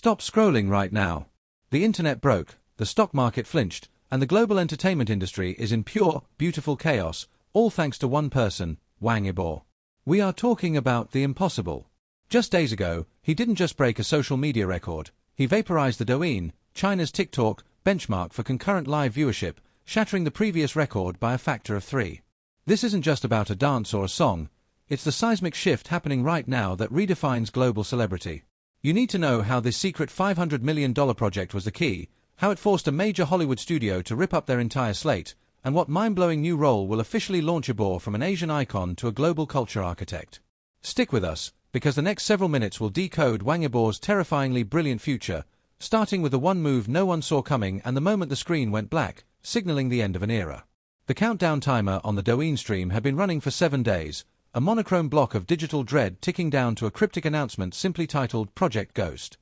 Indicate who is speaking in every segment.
Speaker 1: Stop scrolling right now. The internet broke, the stock market flinched, and the global entertainment industry is in pure, beautiful chaos, all thanks to one person, Wang Yibo. We are talking about the impossible. Just days ago, he didn't just break a social media record, he vaporized the Douyin, China's TikTok, benchmark for concurrent live viewership, shattering the previous record by a factor of 3. This isn't just about a dance or a song, it's the seismic shift happening right now that redefines global celebrity. You need to know how this secret $500 million project was the key, how it forced a major Hollywood studio to rip up their entire slate, and what mind-blowing new role will officially launch Yibo from an Asian icon to a global culture architect. Stick with us, because the next several minutes will decode Wang Yibo's terrifyingly brilliant future, starting with the one move no one saw coming and the moment the screen went black, signaling the end of an era. The countdown timer on the Douyin stream had been running for 7 days, a monochrome block of digital dread ticking down to a cryptic announcement simply titled Project Ghost.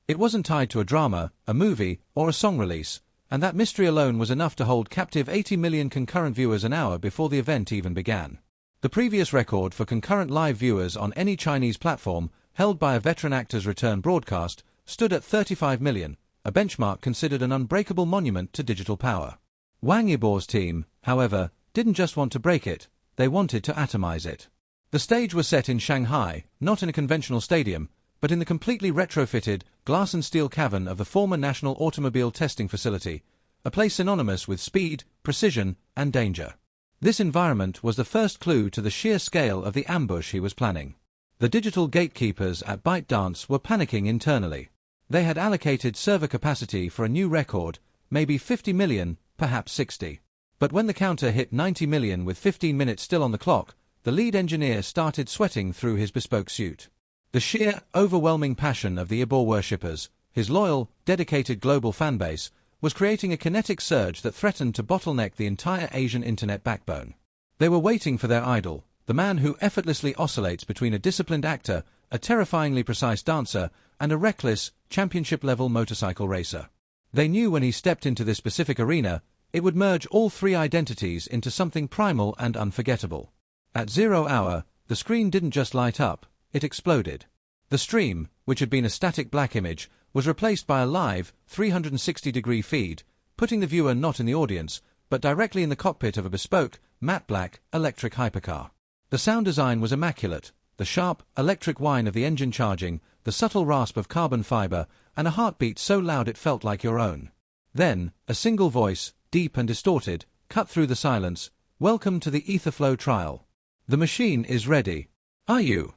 Speaker 1: It wasn't tied to a drama, a movie, or a song release, and that mystery alone was enough to hold captive 80 million concurrent viewers an hour before the event even began. The previous record for concurrent live viewers on any Chinese platform, held by a veteran actor's return broadcast, stood at 35 million, a benchmark considered an unbreakable monument to digital power. Wang Yibo's team, however, didn't just want to break it, they wanted to atomize it. The stage was set in Shanghai, not in a conventional stadium, but in the completely retrofitted, glass and steel cavern of the former National Automobile Testing Facility, a place synonymous with speed, precision, and danger. This environment was the first clue to the sheer scale of the ambush he was planning. The digital gatekeepers at ByteDance were panicking internally. They had allocated server capacity for a new record, maybe 50 million, perhaps 60. But when the counter hit 90 million with 15 minutes still on the clock, the lead engineer started sweating through his bespoke suit. The sheer, overwhelming passion of the Yibo worshippers, his loyal, dedicated global fanbase, was creating a kinetic surge that threatened to bottleneck the entire Asian internet backbone. They were waiting for their idol, the man who effortlessly oscillates between a disciplined actor, a terrifyingly precise dancer, and a reckless, championship-level motorcycle racer. They knew when he stepped into this specific arena, it would merge all three identities into something primal and unforgettable. At 0 hour, the screen didn't just light up, it exploded. The stream, which had been a static black image, was replaced by a live, 360-degree feed, putting the viewer not in the audience, but directly in the cockpit of a bespoke, matte black, electric hypercar. The sound design was immaculate, the sharp, electric whine of the engine charging, the subtle rasp of carbon fiber, and a heartbeat so loud it felt like your own. Then, a single voice, deep and distorted, cut through the silence. Welcome to the EtherFlow trial. The machine is ready. Are you?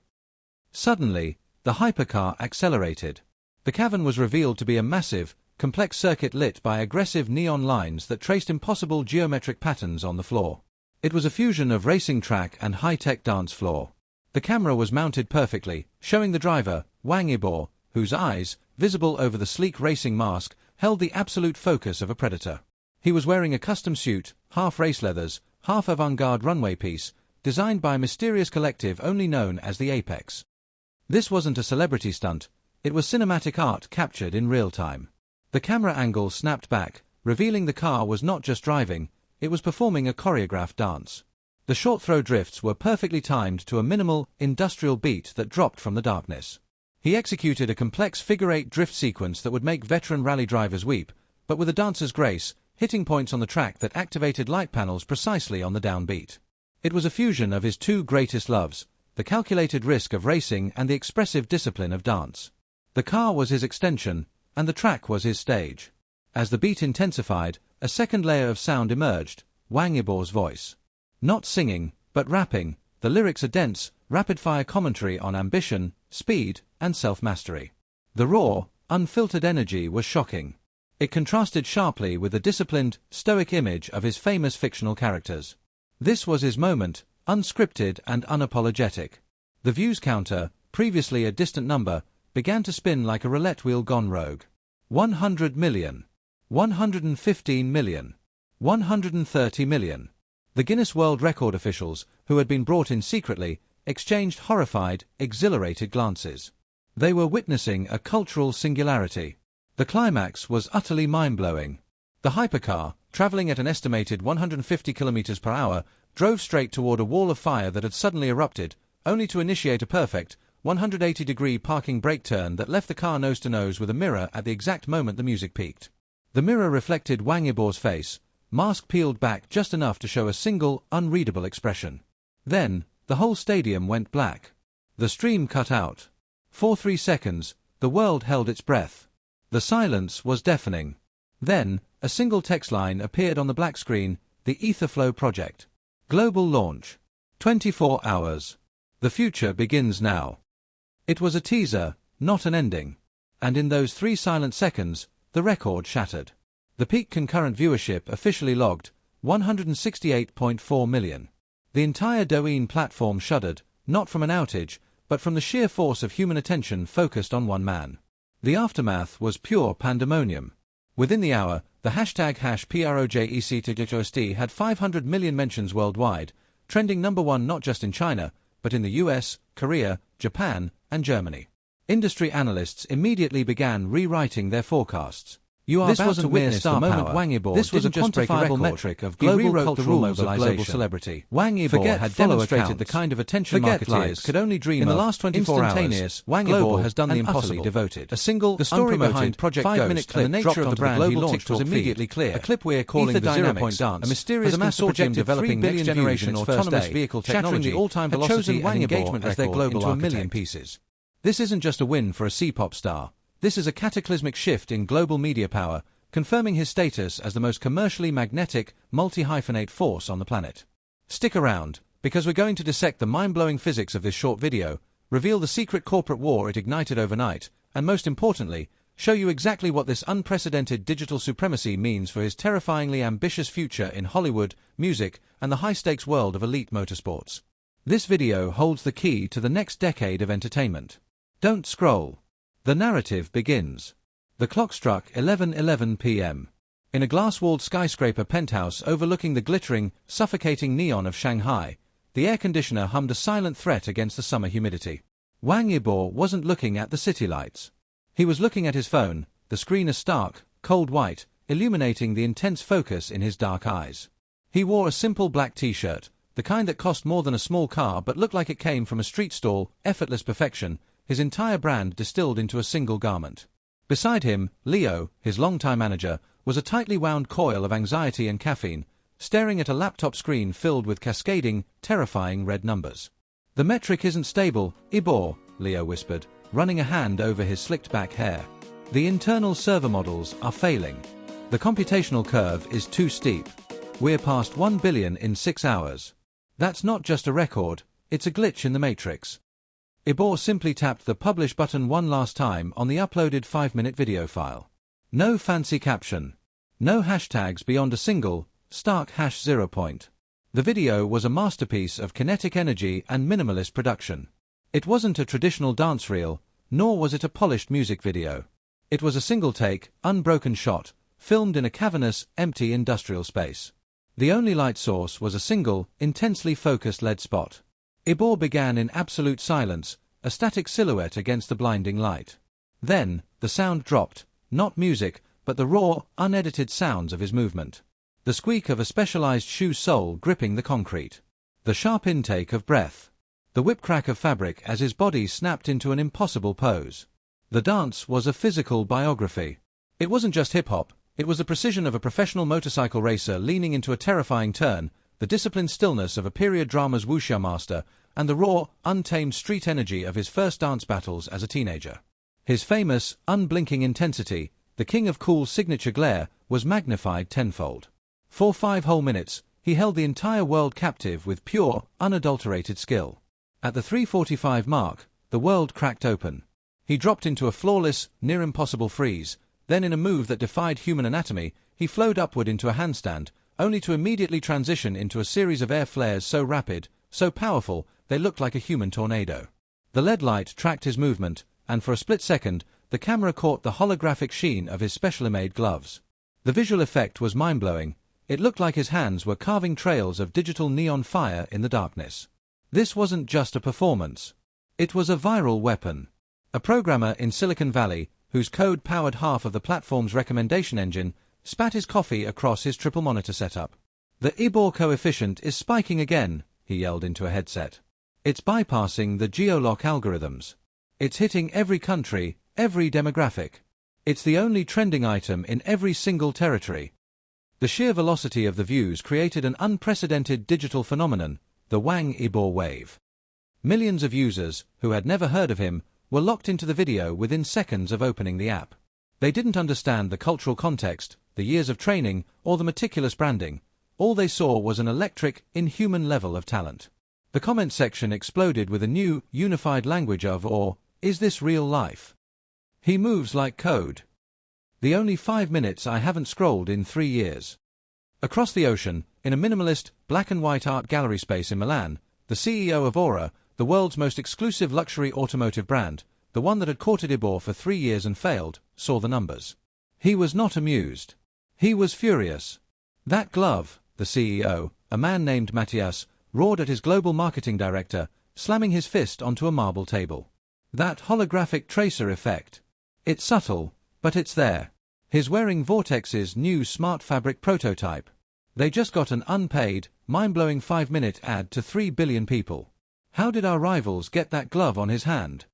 Speaker 1: Suddenly, the hypercar accelerated. The cavern was revealed to be a massive, complex circuit lit by aggressive neon lines that traced impossible geometric patterns on the floor. It was a fusion of racing track and high-tech dance floor. The camera was mounted perfectly, showing the driver, Wang Yibo, whose eyes, visible over the sleek racing mask, held the absolute focus of a predator. He was wearing a custom suit, half race leathers, half avant-garde runway piece, designed by a mysterious collective only known as the Apex. This wasn't a celebrity stunt, it was cinematic art captured in real time. The camera angle snapped back, revealing the car was not just driving, it was performing a choreographed dance. The short throw drifts were perfectly timed to a minimal, industrial beat that dropped from the darkness. He executed a complex figure-8 drift sequence that would make veteran rally drivers weep, but with a dancer's grace, hitting points on the track that activated light panels precisely on the downbeat. It was a fusion of his two greatest loves, the calculated risk of racing and the expressive discipline of dance. The car was his extension, and the track was his stage. As the beat intensified, a second layer of sound emerged, Wang Yibo's voice. Not singing, but rapping, the lyrics a dense, rapid-fire commentary on ambition, speed, and self-mastery. The raw, unfiltered energy was shocking. It contrasted sharply with the disciplined, stoic image of his famous fictional characters. This was his moment, unscripted and unapologetic. The views counter, previously a distant number, began to spin like a roulette wheel gone rogue. 100 million. 115 million. 130 million. The Guinness World Record officials, who had been brought in secretly, exchanged horrified, exhilarated glances. They were witnessing a cultural singularity. The climax was utterly mind-blowing. The hypercar, traveling at an estimated 150 kilometers per hour, drove straight toward a wall of fire that had suddenly erupted, only to initiate a perfect, 180-degree parking brake turn that left the car nose-to-nose with a mirror at the exact moment the music peaked. The mirror reflected Wang Yibo's face, mask peeled back just enough to show a single, unreadable expression. Then, the whole stadium went black. The stream cut out. For 3 seconds, the world held its breath. The silence was deafening. Then, a single text line appeared on the black screen: the EtherFlow project. Global launch. 24 hours. The future begins now. It was a teaser, not an ending. And in those 3 silent seconds, the record shattered. The peak concurrent viewership officially logged 168.4 million. The entire Douyin platform shuddered, not from an outage, but from the sheer force of human attention focused on one man. The aftermath was pure pandemonium. Within the hour, the hashtag #PROJECTJOST had 500 million mentions worldwide, trending number 1 not just in China, but in the US, Korea, Japan, and Germany. Industry analysts immediately began rewriting their forecasts. This wasn't mere star power. Wang Yibo this was a quantifiable metric of global cultural mobilization. Celebrity. Wang Yibo had demonstrated the kind of attention marketeers could only dream of. In the last 24 hours, Wang Yibo has done the impossible. Devoted. A single, the story behind Project 5-minute clip, and the nature of the brand he launched was immediately clear. A clip we're calling the 0-point dance. A mysterious consortium developing next-generation autonomous vehicle technology, the all-time velocity and engagement as their global into 1 million pieces. This isn't just a win for a C-pop star. This is a cataclysmic shift in global media power, confirming his status as the most commercially magnetic, multi-hyphenate force on the planet. Stick around, because we're going to dissect the mind-blowing physics of this short video, reveal the secret corporate war it ignited overnight, and most importantly, show you exactly what this unprecedented digital supremacy means for his terrifyingly ambitious future in Hollywood, music, and the high-stakes world of elite motorsports. This video holds the key to the next decade of entertainment. Don't scroll. The narrative begins. The clock struck 11:11 p.m. In a glass-walled skyscraper penthouse overlooking the glittering, suffocating neon of Shanghai, the air conditioner hummed a silent threat against the summer humidity. Wang Yibo wasn't looking at the city lights. He was looking at his phone, the screen a stark, cold white, illuminating the intense focus in his dark eyes. He wore a simple black t-shirt, the kind that cost more than a small car but looked like it came from a street stall, effortless perfection, his entire brand distilled into a single garment. Beside him, Leo, his longtime manager, was a tightly wound coil of anxiety and caffeine, staring at a laptop screen filled with cascading, terrifying red numbers. "The metric isn't stable, Yibo," Leo whispered, running a hand over his slicked-back hair. "The internal server models are failing. The computational curve is too steep. We're past 1 billion in 6 hours. That's not just a record, it's a glitch in the matrix." Yibo simply tapped the publish button one last time on the uploaded 5-minute video file. No fancy caption. No hashtags beyond a single, stark #0 point. The video was a masterpiece of kinetic energy and minimalist production. It wasn't a traditional dance reel, nor was it a polished music video. It was a single-take, unbroken shot, filmed in a cavernous, empty industrial space. The only light source was a single, intensely focused LED spot. Yibo began in absolute silence, a static silhouette against the blinding light. Then, the sound dropped, not music, but the raw, unedited sounds of his movement. The squeak of a specialized shoe sole gripping the concrete. The sharp intake of breath. The whip-crack of fabric as his body snapped into an impossible pose. The dance was a physical biography. It wasn't just hip-hop, it was the precision of a professional motorcycle racer leaning into a terrifying turn, the disciplined stillness of a period drama's wuxia master, and the raw, untamed street energy of his first dance battles as a teenager. His famous, unblinking intensity, the king of cool's signature glare, was magnified tenfold. For 5 whole minutes, he held the entire world captive with pure, unadulterated skill. At the 3:45 mark, the world cracked open. He dropped into a flawless, near-impossible freeze, then in a move that defied human anatomy, he flowed upward into a handstand, only to immediately transition into a series of air flares so rapid, so powerful, they looked like a human tornado. The LED light tracked his movement, and for a split second, the camera caught the holographic sheen of his specially made gloves. The visual effect was mind-blowing. It looked like his hands were carving trails of digital neon fire in the darkness. This wasn't just a performance. It was a viral weapon. A programmer in Silicon Valley, whose code powered half of the platform's recommendation engine, spat his coffee across his triple monitor setup. "The Yibo coefficient is spiking again," he yelled into a headset. It's bypassing the geolock algorithms. It's hitting every country, every demographic. It's the only trending item in every single territory. The sheer velocity of the views created an unprecedented digital phenomenon, the Wang Yibo wave. Millions of users, who had never heard of him, were locked into the video within seconds of opening the app. They didn't understand the cultural context, the years of training, or the meticulous branding. All they saw was an electric, inhuman level of talent. The comment section exploded with a new, unified language of or, is this real life? He moves like code. The only 5 minutes I haven't scrolled in 3 years. Across the ocean, in a minimalist, black and white art gallery space in Milan, the CEO of Aura, the world's most exclusive luxury automotive brand, the one that had courted Yibo for 3 years and failed, saw the numbers. He was not amused. He was furious. That glove, the CEO, a man named Matthias, roared at his global marketing director, slamming his fist onto a marble table. That holographic tracer effect. It's subtle, but it's there. He's wearing Vortex's new smart fabric prototype. They just got an unpaid, mind-blowing 5-minute ad to 3 billion people. How did our rivals get that glove on his hand?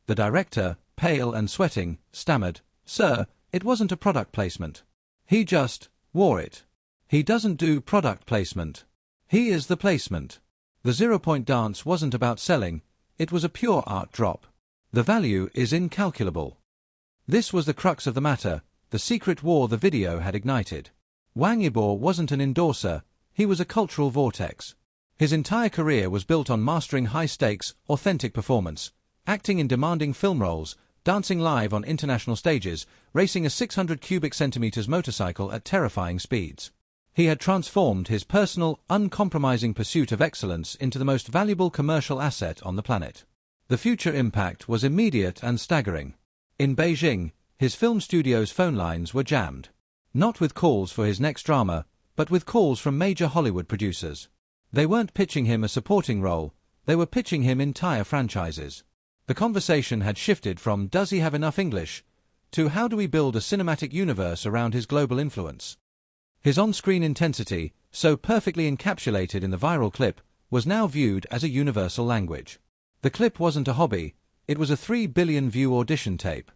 Speaker 1: The director, pale and sweating, stammered, "Sir, it wasn't a product placement. He just wore it. He doesn't do product placement. He is the placement." The 0-point dance wasn't about selling, it was a pure art drop. The value is incalculable. This was the crux of the matter, the secret war the video had ignited. Wang Yibo wasn't an endorser, he was a cultural vortex. His entire career was built on mastering high-stakes, authentic performance, acting in demanding film roles, dancing live on international stages, racing a 600 cubic centimeters motorcycle at terrifying speeds. He had transformed his personal, uncompromising pursuit of excellence into the most valuable commercial asset on the planet. The future impact was immediate and staggering. In Beijing, his film studio's phone lines were jammed. Not with calls for his next drama, but with calls from major Hollywood producers. They weren't pitching him a supporting role, they were pitching him entire franchises. The conversation had shifted from "does he have enough English?" to "how do we build a cinematic universe around his global influence?" His on-screen intensity, so perfectly encapsulated in the viral clip, was now viewed as a universal language. The clip wasn't a hobby, it was a 3 billion view audition tape.